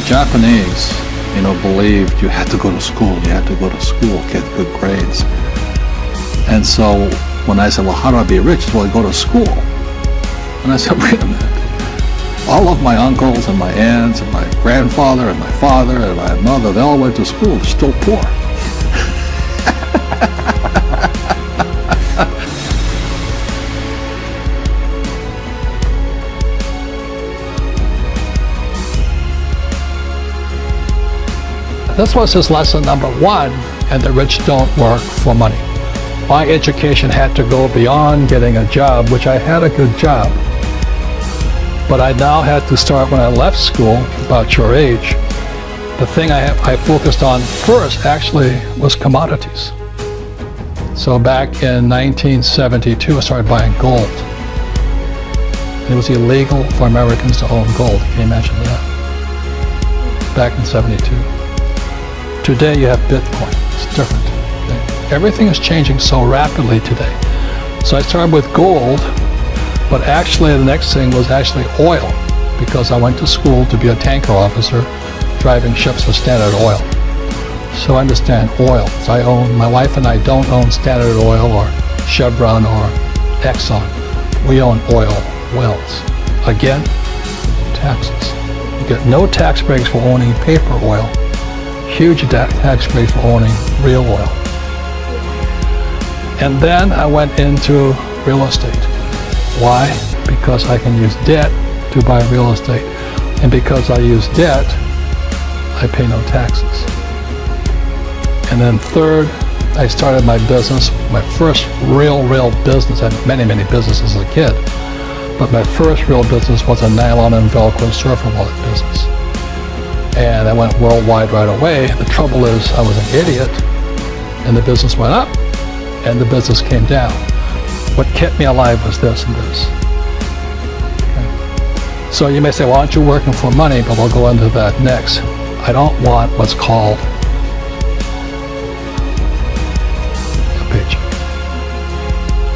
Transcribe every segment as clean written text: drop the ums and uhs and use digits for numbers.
The Japanese, believed you had to go to school, get good grades. And so when I said, well, how do I be rich? Well, I go to school. And I said, wait a minute. All of my uncles and my aunts and my grandfather and my father and my mother, they all went to school. They're still poor. This was his lesson number one, and the rich don't work for money. My education had to go beyond getting a job, which I had a good job. But I now had to start when I left school, about your age. The thing I focused on first actually was commodities. So back in 1972, I started buying gold. It was illegal for Americans to own gold. Can you imagine that? Back in 72. Today you have Bitcoin. It's different. Okay? Everything is changing so rapidly today. So I started with gold, but actually the next thing was actually oil, because I went to school to be a tanker officer, driving ships for Standard Oil. So I understand oil. So my wife and I don't own Standard Oil or Chevron or Exxon. We own oil wells. Again, taxes. You get no tax breaks for owning paper oil. Huge tax breaks for owning real oil. And then I went into real estate. Why? Because I can use debt to buy real estate. And because I use debt, I pay no taxes. And then third, I started my business, my first real business. I had many businesses as a kid. But my first real business was a nylon and Velcro surfer wallet business. And I went worldwide right away. The trouble is I was an idiot, and the business went up, and the business came down. What kept me alive was this and this. Okay. So you may say, well, aren't you working for money? But we'll go into that next. I don't want what's called a paycheck.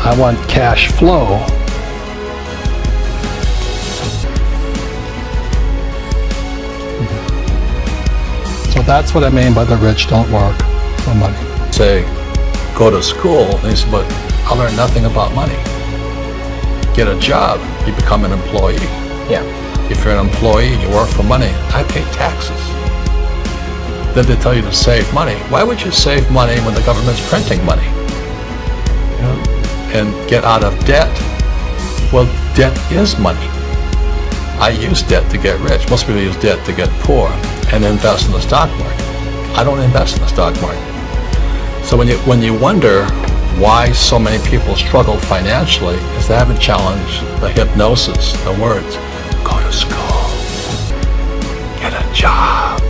I want cash flow. So that's what I mean by the rich don't work for money. Say, go to school. And he said, but I learned nothing about money. Get a job, you become an employee. Yeah. If you're an employee, you work for money. I pay taxes. Then they tell you to save money. Why would you save money when the government's printing money? And get out of debt. Well, debt is money. I use debt to get rich. Most people use debt to get poor and invest in the stock market. I don't invest in the stock market. So when you wonder why so many people struggle financially, is they haven't challenged the hypnosis, the words. Go to school, get a job,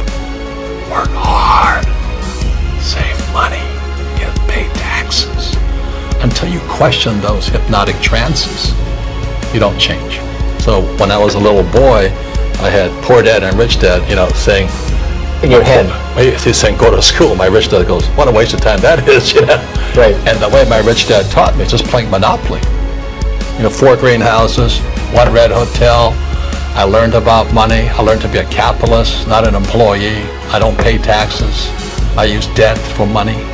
work hard, save money, pay taxes. Until you question those hypnotic trances, you don't change. So when I was a little boy, I had poor dad and rich dad, saying, in your head. He's saying, go to school. My rich dad goes, what a waste of time that is, Right. And the way my rich dad taught me, just playing Monopoly. 4 greenhouses, 1 red hotel. I learned about money. I learned to be a capitalist, not an employee. I don't pay taxes. I use debt for money.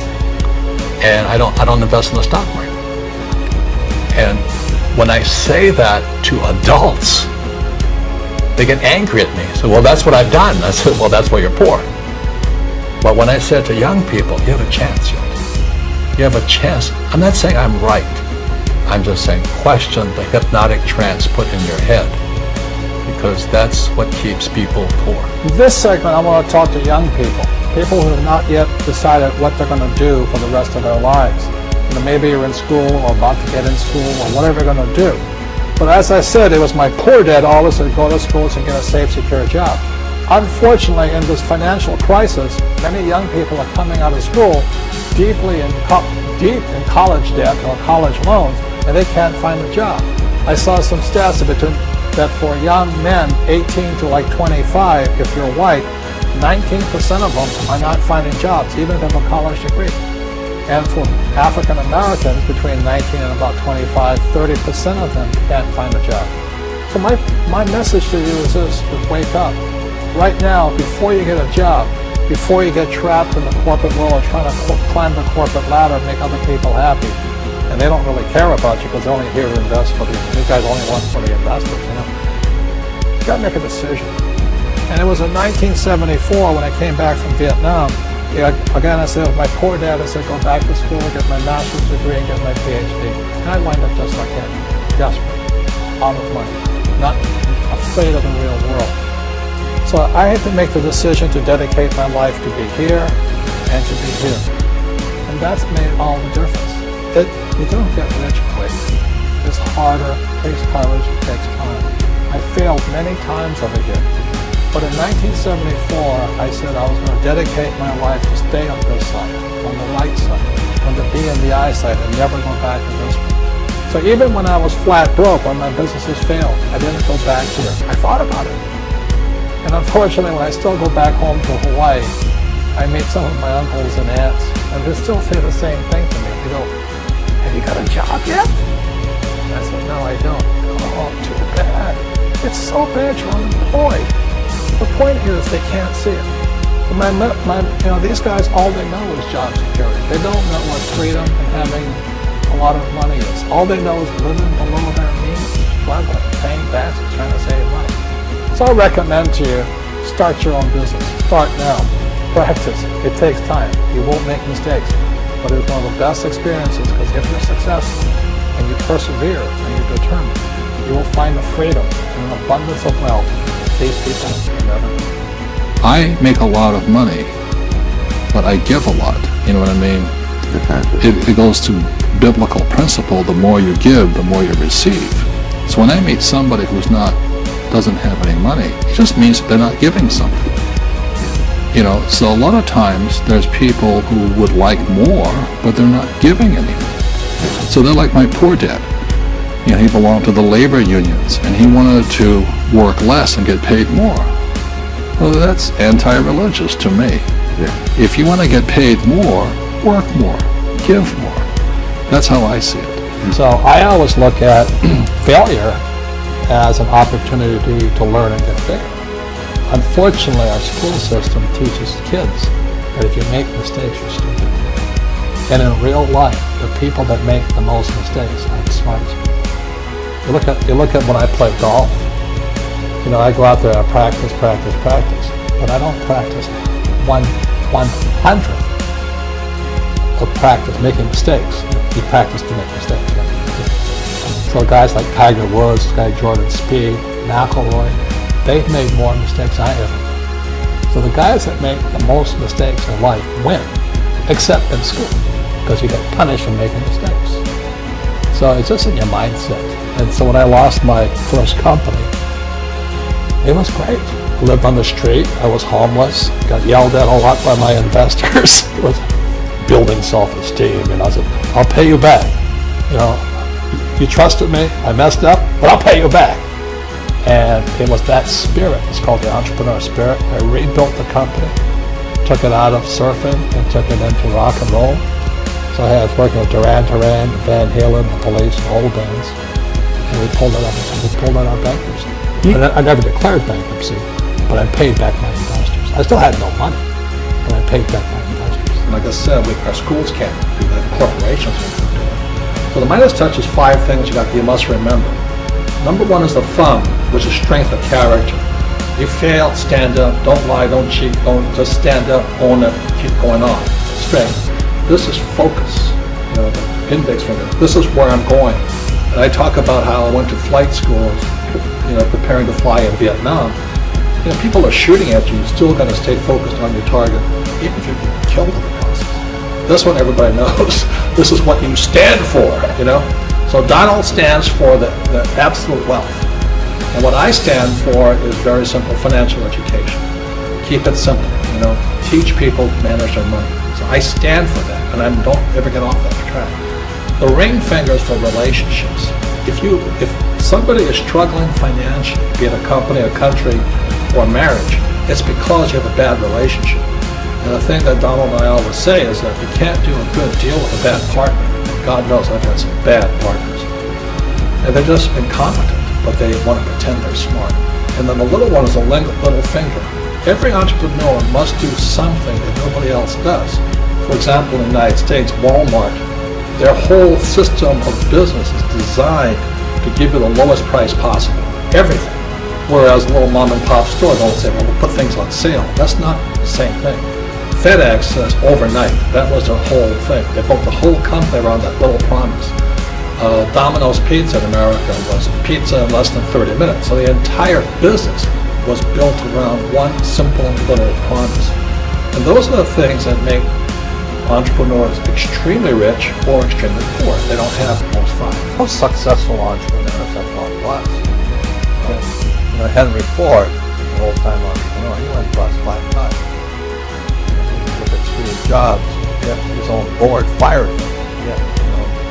And I don't invest in the stock market. And when I say that to adults, they get angry at me. So, well, that's what I've done. I said, well, that's why you're poor. But when I said to young people, you have a chance yet. You have a chance. I'm not saying I'm right. I'm just saying question the hypnotic trance put in your head, because that's what keeps people poor. This segment, I want to talk to young people who have not yet decided what they're going to do for the rest of their lives. Maybe you're in school or about to get in school or whatever you're going to do. But as I said, it was my poor dad always said, go to school and get a safe, secure job. Unfortunately, in this financial crisis, many young people are coming out of school deep in college debt or college loans, and they can't find a job. I saw some stats that for young men 18 to like 25, if you're white, 19% of them are not finding jobs, even if they have a college degree. And for African Americans between 19 and about 25, 30% of them can't find a job. So my message to you is this: wake up. right now, before you get a job, before you get trapped in the corporate world or trying to climb the corporate ladder and make other people happy, and they don't really care about you because they're only here to invest for these guys only want for the investors, you know. You got to make a decision. And it was in 1974 when I came back from Vietnam. Again, I said, my poor dad, I said, go back to school, get my master's degree, and get my PhD. And I wind up just like him, desperate, out of money, not afraid of the real world. So I had to make the decision to dedicate my life to be here and to be here. And that's made all the difference. You don't get rich quick. It's harder, it takes courage, it takes time. I failed many times over here. But in 1974, I said I was going to dedicate my life to stay on this side, on the right side, on the B and the I side, and never go back to this one. So even when I was flat broke, when my businesses failed, I didn't go back here. I thought about it. And unfortunately, when I still go back home to Hawaii, I meet some of my uncles and aunts, and they still say the same thing to me. They go, have you got a job yet? I said, no, I don't. Oh, too bad. It's so bad you're unemployed. The point here is they can't see it. These guys, all they know is job security. They don't know what freedom and having a lot of money is. All they know is living below their means, struggling, paying taxes, trying to save money. So I recommend to you, start your own business. Start now. Practice. It takes time. You won't make mistakes. But it's one of the best experiences because if you're successful and you persevere and you're determined, you will find the freedom and an abundance of wealth these people can never do. I make a lot of money, but I give a lot. You know what I mean? It goes to biblical principle. The more you give, the more you receive. So when I meet somebody doesn't have any money, it just means that they're not giving something. You know, so a lot of times there's people who would like more, but they're not giving anything. So they're like my poor dad. You know, he belonged to the labor unions, and he wanted to work less and get paid more. Well, that's anti-religious to me. Yeah. If you want to get paid more, work more, give more. That's how I see it. So I always look at failure as an opportunity to learn and get bigger. Unfortunately, our school system teaches kids that if you make mistakes, you're stupid. And in real life, the people that make the most mistakes are the smartest people. You look at when I play golf. You know, I go out there, I practice, but I don't practice 1/100th of practice making mistakes. You practice to make mistakes. Right? So guys like Tiger Woods, guy Jordan Spieth, McIlroy, they've made more mistakes than I ever. So the guys that make the most mistakes in life win, except in school, because you get punished for making mistakes. So it's just in your mindset. And so when I lost my first company, it was great. I lived on the street. I was homeless. Got yelled at a lot by my investors. It was building self-esteem. And I said, I'll pay you back. You know, you trusted me. I messed up, but I'll pay you back. And it was that spirit. It's called the entrepreneur spirit. I rebuilt the company, took it out of surfing, and took it into rock and roll. So I was working with Duran Duran, Van Halen, the Police, and old bands. And we pulled it out of bankruptcy. And I never declared bankruptcy, but I paid back my investors. I still had no money, but I paid back my investors. Like I said, our schools can't do that. Corporations can't do it. So the Midas touch is 5 things you must remember. Number 1 is the thumb, which is strength of character. You fail, stand up. Don't lie, don't cheat. Don't just stand up, own it, keep going on. Strength. This is focus. You know, the index finger. This is where I'm going. And I talk about how I went to flight school, you know, preparing to fly in Vietnam. You know, people are shooting at you. You're still going to stay focused on your target, even if you get killed in the process. This one everybody knows. This is what you stand for, you know. So Donald stands for the absolute wealth. And what I stand for is very simple: financial education. Keep it simple, you know. Teach people to manage their money. So I stand for that, and I don't ever get off that track. The ring finger is for relationships. If somebody is struggling financially, be it a company, a country, or marriage, it's because you have a bad relationship. And the thing that Donald and I always say is that you can't do a good deal with a bad partner. God knows I've had some bad partners. And they're just incompetent, but they want to pretend they're smart. And then the little one is the little finger. every entrepreneur must do something that nobody else does. For example, in the United States, Walmart, their whole system of business is designed to give you the lowest price possible, everything. Whereas little mom and pop stores don't say, well, we'll put things on sale. That's not the same thing. FedEx says overnight. That was their whole thing. They built the whole company around that little promise. Domino's Pizza in America was pizza in less than 30 minutes. So the entire business was built around one simple little promise. And those are the things that make entrepreneurs extremely rich or extremely poor. They don't have those five. Most successful entrepreneurs have gone bust. Henry Ford, an old-time entrepreneur, he went bust 5 times. Look at Steve Jobs, his own board fired him.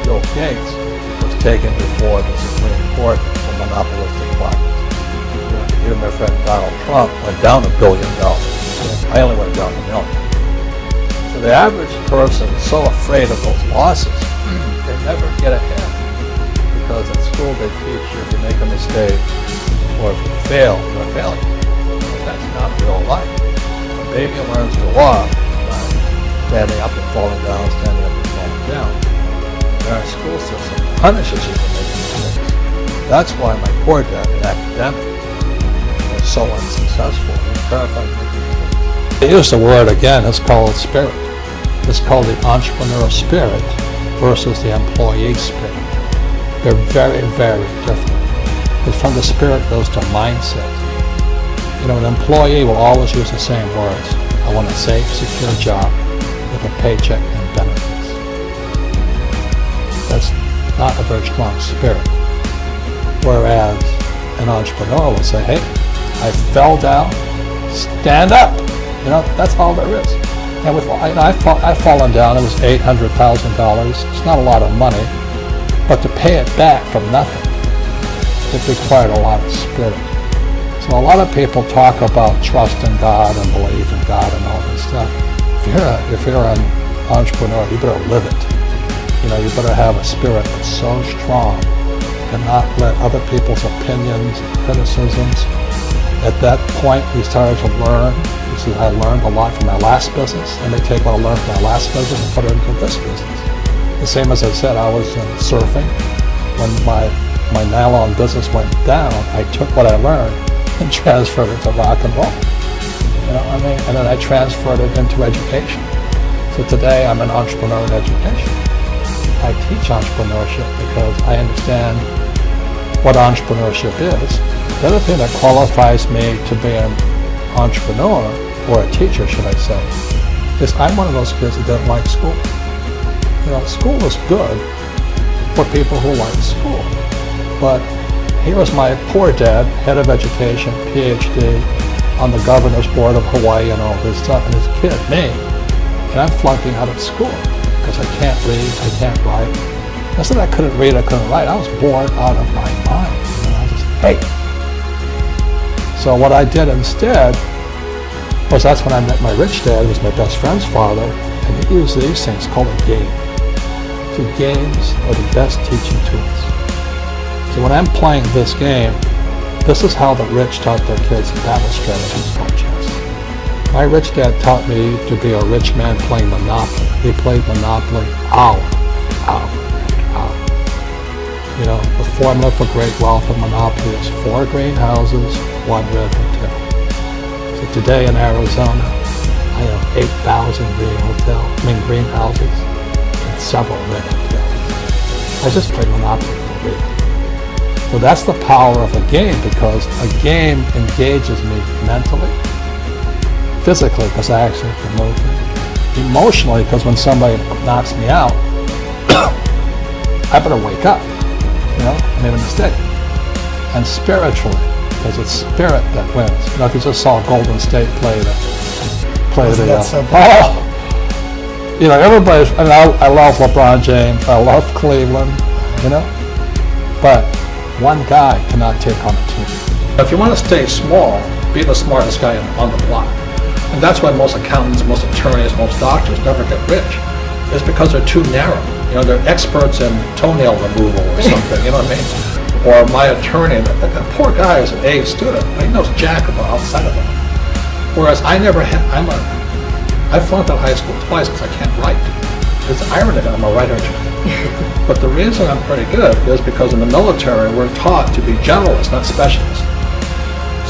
Bill Gates was taken before the Supreme Court for monopolistic practices. Even my friend Donald Trump went down $1 billion. I only went down $1 million. So the average person is so afraid of those losses, they never get ahead. Because at school they teach you if you make a mistake or if you fail, you're a failure. That's not real life. A baby learns to walk by standing up and falling down, standing up and falling down. And our school system punishes you for making mistakes. That's why my poor dad, an academic, was so unsuccessful. He was terrified of making mistakes. They use the word again, it's called spirit. It's called the entrepreneur spirit versus the employee spirit. They're very, very different. Because from the spirit goes to mindset. An employee will always use the same words. I want a safe, secure job with a paycheck and benefits. That's not a very strong spirit. Whereas an entrepreneur will say, hey, I fell down, stand up. That's all there is. And I've fallen down, it was $800,000. It's not a lot of money, but to pay it back from nothing, it required a lot of spirit. So a lot of people talk about trust in God and belief in God and all this stuff. If you're an entrepreneur, you better live it. You better have a spirit that's so strong, you cannot let other people's opinions, criticisms. At that point, we started to learn. He said, I learned a lot from my last business, and they take what I learned from my last business and put it into this business. The same as I said, I was surfing. When my nylon business went down, I took what I learned and transferred it to rock and roll. And then I transferred it into education. So today I'm an entrepreneur in education. I teach entrepreneurship because I understand what entrepreneurship is. The other thing that qualifies me to be an entrepreneur, or a teacher should I say, is I'm one of those kids that didn't like school. School is good for people who like school. But here was my poor dad, head of education, PhD, on the governor's board of Hawaii and all this stuff, and his kid, me, and I'm flunking out of school because I can't read, I can't write. I said I couldn't read, I couldn't write. I was bored out of my mind. I just hate. So what I did instead was that's when I met my rich dad, who was my best friend's father, and he used these things called a game. So games are the best teaching tools. So when I'm playing this game, this is how the rich taught their kids battle strategies called chess. My rich dad taught me to be a rich man playing Monopoly. He played Monopoly hour after hour. The formula for great wealth in Monopoly is 4 greenhouses, 1 red hotel. So today in Arizona, I have 8,000 greenhouses and several red hotels. I just play Monopoly for real. So that's the power of a game, because a game engages me mentally, physically, because I actually have to move, emotionally, because when somebody knocks me out, I better wake up. I made a mistake. And spiritually, because it's spirit that wins. If you just saw Golden State play the everybody's. I love LeBron James. I love Cleveland. But one guy cannot take on a team. If you want to stay small, be the smartest guy on the block. And that's why most accountants, most attorneys, most doctors never get rich. It's because they're too narrow. They're experts in toenail removal or something, you know what I mean? Or my attorney, that poor guy is an A student, but he knows jack about outside of it. Whereas I never had, I flunked out high school twice because I can't write. It's ironic that I'm a writer. But the reason I'm pretty good is because in the military, we're taught to be generalists, not specialists.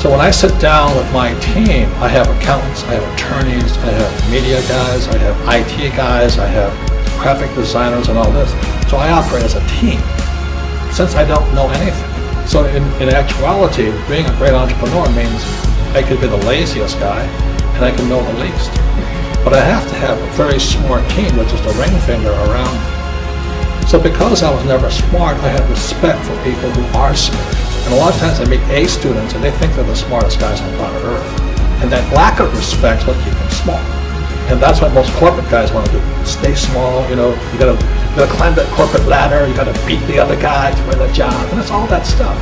So when I sit down with my team, I have accountants, I have attorneys, I have media guys, I have IT guys, I have graphic designers and all this. So I operate as a team, since I don't know anything. So in actuality, being a great entrepreneur means I could be the laziest guy, and I can know the least. But I have to have a very smart team, which is the ring finger around me. So because I was never smart, I have respect for people who are smart. And a lot of times I meet A students and they think they're the smartest guys on planet Earth. And that lack of respect is what keeps them small. And that's what most corporate guys want to do. Stay small, you gotta climb that corporate ladder, you gotta beat the other guy to win the job, and it's all that stuff.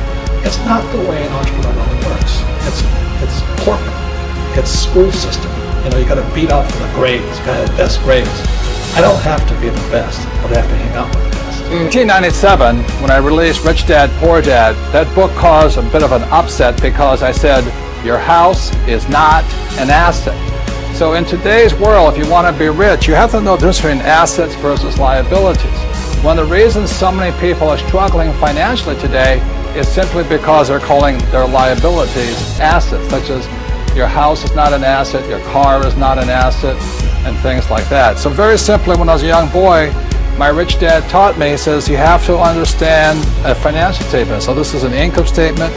It's not the way an entrepreneur really works. It's corporate. It's school system. You gotta beat out for the grades, you gotta have the best grades. I don't have to be the best, but I have to hang out with the best. In 1997, when I released Rich Dad, Poor Dad, that book caused a bit of an upset because I said, your house is not an asset. So in today's world, if you want to be rich, you have to know the difference between assets versus liabilities. One of the reasons so many people are struggling financially today is simply because they're calling their liabilities assets, such as your house is not an asset, your car is not an asset, and things like that. So very simply, when I was a young boy, my rich dad taught me, he says, you have to understand a financial statement. So this is an income statement,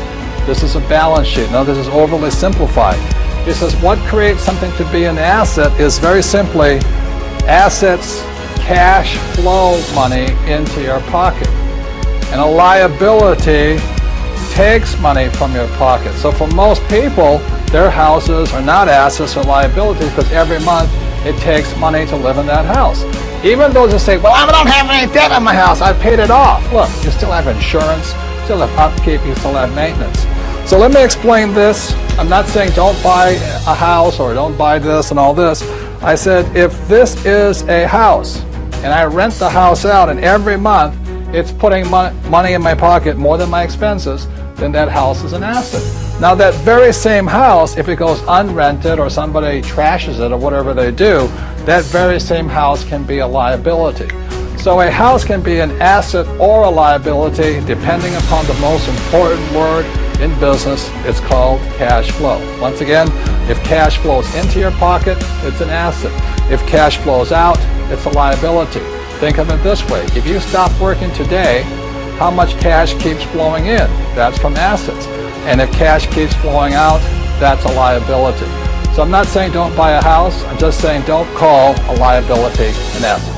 this is a balance sheet. Now this is overly simplified. He says, what creates something to be an asset is very simply assets, cash flow money into your pocket. And a liability takes money from your pocket. So for most people, their houses are not assets or liabilities because every month it takes money to live in that house. Even those who say, well, I don't have any debt on my house, I paid it off. Look, you still have insurance, you still have upkeep, you still have maintenance. So let me explain this. I'm not saying don't buy a house or don't buy this and all this. I said, if this is a house and I rent the house out and every month it's putting money in my pocket more than my expenses, then that house is an asset. Now that very same house, if it goes unrented or somebody trashes it or whatever they do, that very same house can be a liability. So a house can be an asset or a liability depending upon the most important word in business. It's called cash flow. Once again, if cash flows into your pocket, it's an asset. If cash flows out, it's a liability. Think of it this way. If you stop working today, how much cash keeps flowing in? That's from assets. And if cash keeps flowing out, that's a liability. So I'm not saying don't buy a house. I'm just saying don't call a liability an asset.